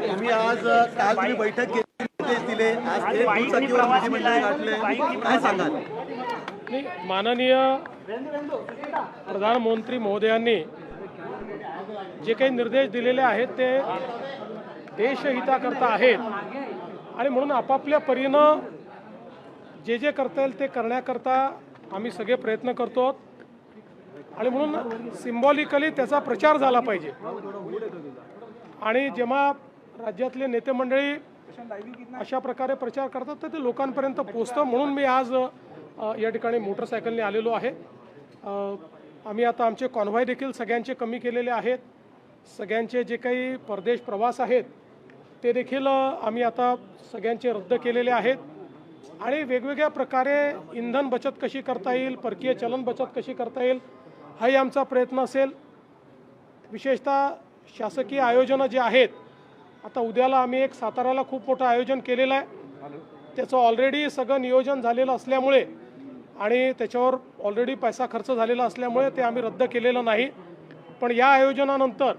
तुम्ही आज काल तुम्ही बैठक घेतली, निर्देश दिले, आज ते दुचाकीवर मंत्रिमंडळ गाठले, काय सांगाल? माननीय प्रधानमंत्री महोदयांनी जे काही निर्देश दिलेले आहेत ते देशहिताकरता आहेत आणि म्हणून आपापल्या परीनं जे जे करता येईल ते करण्याकरता आम्ही सगळे प्रयत्न करतो आणि म्हणून सिम्बॉलिकली त्याचा प्रचार झाला पाहिजे आणि जेव्हा राज्यातले नेते मंडळी अशा प्रकारे प्रचार करतात तर ते लोकांपर्यंत पोहोचतं म्हणून मी आज या ठिकाणी मोटरसायकलने आलेलो आहे। आम्ही आता आमचे कॉन्व्हॉय देखील सगळ्यांचे कमी केलेले आहेत, सगळ्यांचे जे काही परदेश प्रवास आहेत ते देखील आम्ही आता सगळ्यांचे रद्द केलेले आहेत आणि वेगवेगळ्या प्रकारे इंधन बचत कशी करता येईल, परकीय चलन बचत कशी करता येईल हाही आमचा प्रयत्न असेल। विशेषतः शासकीय आयोजनं जे आहेत, आता उद्याला आम्ही एक साताऱ्याला खूप मोठं आयोजन केलेलं आहे, त्याचं ऑलरेडी सगळं नियोजन झालेलं असल्यामुळे आणि त्याच्यावर ऑलरेडी पैसा खर्च झालेला असल्यामुळे ते आम्ही रद्द केलेलं नाही। पण या आयोजनानंतर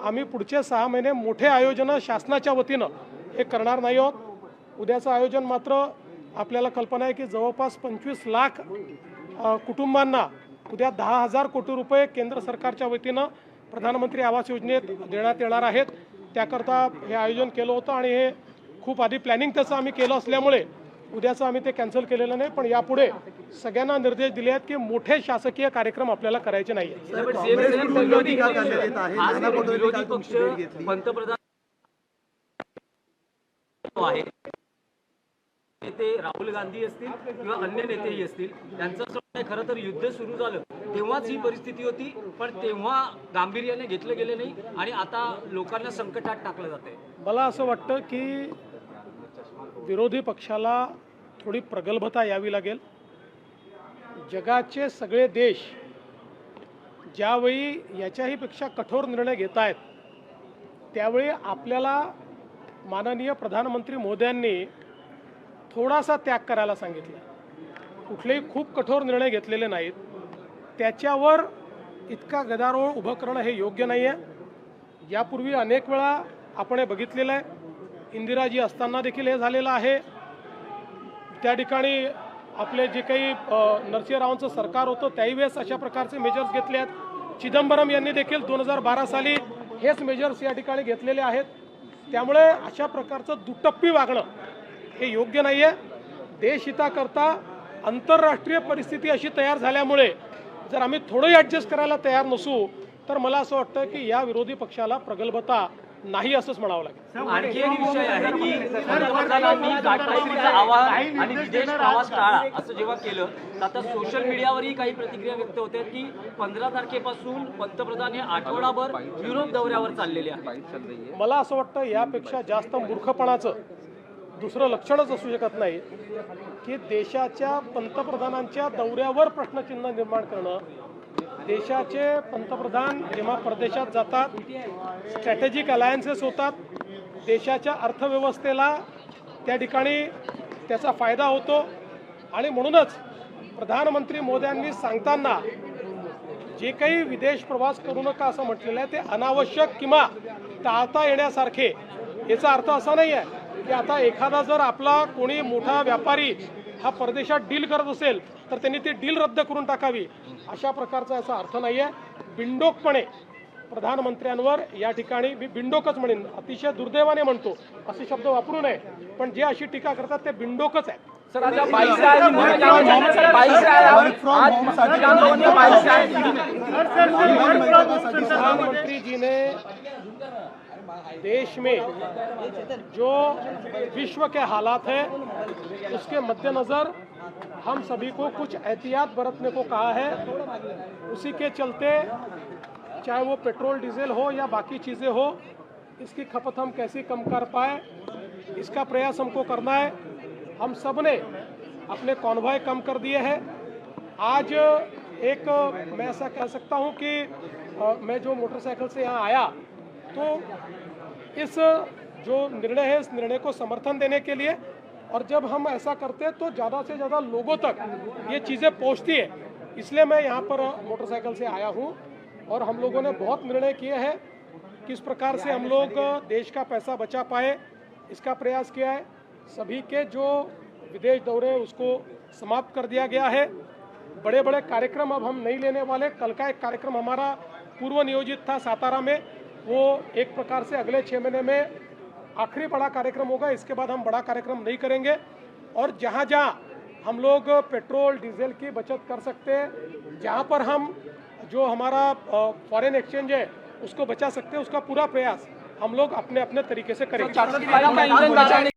आम्ही पुढचे 6 महिने मोठे आयोजनं शासनाच्या वतीनं हे करणार नाही आहोत। उद्याचं आयोजन मात्र आपल्याला कल्पना आहे की जवळपास 25 लाख कुटुंबांना उद्या 10,000 कोटी रुपये केंद्र सरकारच्या वतीनं प्रधानमंत्री आवास योजनेत देण्यात येणार आहेत। त्याकरता हे आयोजन केलं होतं आणि हे खूप आधी प्लॅनिंग त्याचं आम्ही केलं असल्यामुळे उद्याचं आम्ही ते कॅन्सल केलेलं नाही। पण यापुढे सगळ्यांना निर्देश दिले आहेत की मोठे शासकीय कार्यक्रम आपल्याला करायचे नाही आहेत। नेते राहुल गांधी असतील किंवा अन्य नेतेही असतील, त्यांचं असं म्हणणं खरं तर युद्ध सुरू झालं तेव्हाच ही परिस्थिती होती, पण तेव्हा गांभीर्याने घेतलं गेलं नाही आणि आता लोकांना संकटात टाकलं जातंय। मला असं वाटतं की विरोधी पक्षाला थोडी प्रगल्भता यावी लागेल। जगाचे सगळे देश ज्यावेळी याच्याही पेक्षा कठोर निर्णय घेत आहेत त्यावेळी आपल्याला माननीय प्रधानमंत्री मोदयांनी थोडासा त्याग करायला सांगितलं। कुठलेही खूप कठोर निर्णय घेतलेले नाहीत, त्याच्यावर इतका गदारोळ उभं करणं हे योग्य नाही आहे। यापूर्वी अनेक वेळा आपण हे बघितलेलं आहे, इंदिराजी असताना देखील हे झालेलं आहे। त्या ठिकाणी आपले जे काही नरसिंहरावांचं सरकार होतं त्याही वेळेस अशा प्रकारचे मेजर्स घेतले आहेत। चिदंबरम यांनी देखील 2012 साली हेच मेजर्स या ठिकाणी घेतलेले आहेत। त्यामुळे अशा प्रकारचं दुटप्पी वागणं हे योग्य नाही आहे। देशहिताकरता आंतरराष्ट्रीय परिस्थिती अशी तयार झाल्यामुळे जर आम्ही थोडंही ॲडजस्ट करायला तयार नसू तर मला असं वाटतं की या विरोधी पक्षाला प्रगल्भता नाही असंच म्हणावं लागेल। आणखी एक विषय आहे की पंतप्रधानांनी काटकसरीचा आवाहन आणि विदेश प्रवास टाळा असं जेव्हा केलं तर आता सोशल मीडियावरही काही प्रतिक्रिया व्यक्त होत्या की 15 तारखेपासून पंतप्रधान हे आठवडाभर युरोप दौऱ्यावर चाललेले आहेत। मला असं वाटतं यापेक्षा जास्त मूर्खपणाचं दुसरं लक्षणच असू शकत नाही की देशाच्या पंतप्रधानांच्या दौऱ्यावर प्रश्नचिन्ह निर्माण करणं। देशाचे पंतप्रधान जेव्हा परदेशात जातात, स्ट्रॅटेजिक अलायन्सेस होतात, देशाच्या अर्थव्यवस्थेला त्या ठिकाणी त्याचा फायदा होतो आणि म्हणूनच प्रधानमंत्री मोदयांनी सांगताना जे काही विदेश प्रवास करू नका असं म्हटलेलं आहे ते अनावश्यक किंवा टाळता येण्यासारखे। याचा अर्थ असा नाही आहे की आता एखादा जर आपला कोणी मोठा व्यापारी हा परदेशात डील करत असेल तर त्यांनी ती डील रद्द करून टाकावी, अशा प्रकारचा याचा अर्थ नाही आहे। बिनडोकपणे प्रधानमंत्र्यांवर या ठिकाणी मी बिनडोकच म्हणेन, अतिशय दुर्दैवाने म्हणतो, असे शब्द वापरू नये, पण जे अशी टीका करतात ते बिनडोकच आहे। प्रधानमंत्री जी ने देश में जो विश्व के हालात हैं उसके मद्देनज़र हम सभी को कुछ एहतियात बरतने को कहा है। उसी के चलते चाहे वो पेट्रोल डीजल हो या बाकी चीज़ें हो, इसकी खपत हम कैसे कम कर पाए इसका प्रयास हमको करना है। हम सब ने अपने कॉन्वॉय कम कर दिए हैं। आज एक मैं ऐसा कह सकता हूँ कि मैं जो मोटरसाइकिल से यहाँ आया तो इस जो निर्णय है इस निर्णय को समर्थन देने के लिए, और जब हम ऐसा करते हैं तो ज़्यादा से ज़्यादा लोगों तक ये चीज़ें पहुँचती है, इसलिए मैं यहाँ पर मोटरसाइकिल से आया हूँ। और हम लोगों ने बहुत निर्णय किए हैं किस प्रकार से हम लोग देश का पैसा बचा पाए, इसका प्रयास किया है। सभी के जो विदेश दौरे हैं उसको समाप्त कर दिया गया है। बड़े बड़े कार्यक्रम अब हम नहीं लेने वाले। कल का एक कार्यक्रम हमारा पूर्व नियोजित था सातारा में, वो एक प्रकार से अगले 6 महीने में आखिरी बड़ा कार्यक्रम होगा। इसके बाद हम बड़ा कार्यक्रम नहीं करेंगे। और जहाँ जहाँ हम लोग पेट्रोल डीजल की बचत कर सकते हैं, जहाँ पर हम जो हमारा फॉरेन एक्सचेंज है उसको बचा सकते हैं, उसका पूरा प्रयास हम लोग अपने अपने तरीके से करेंगे।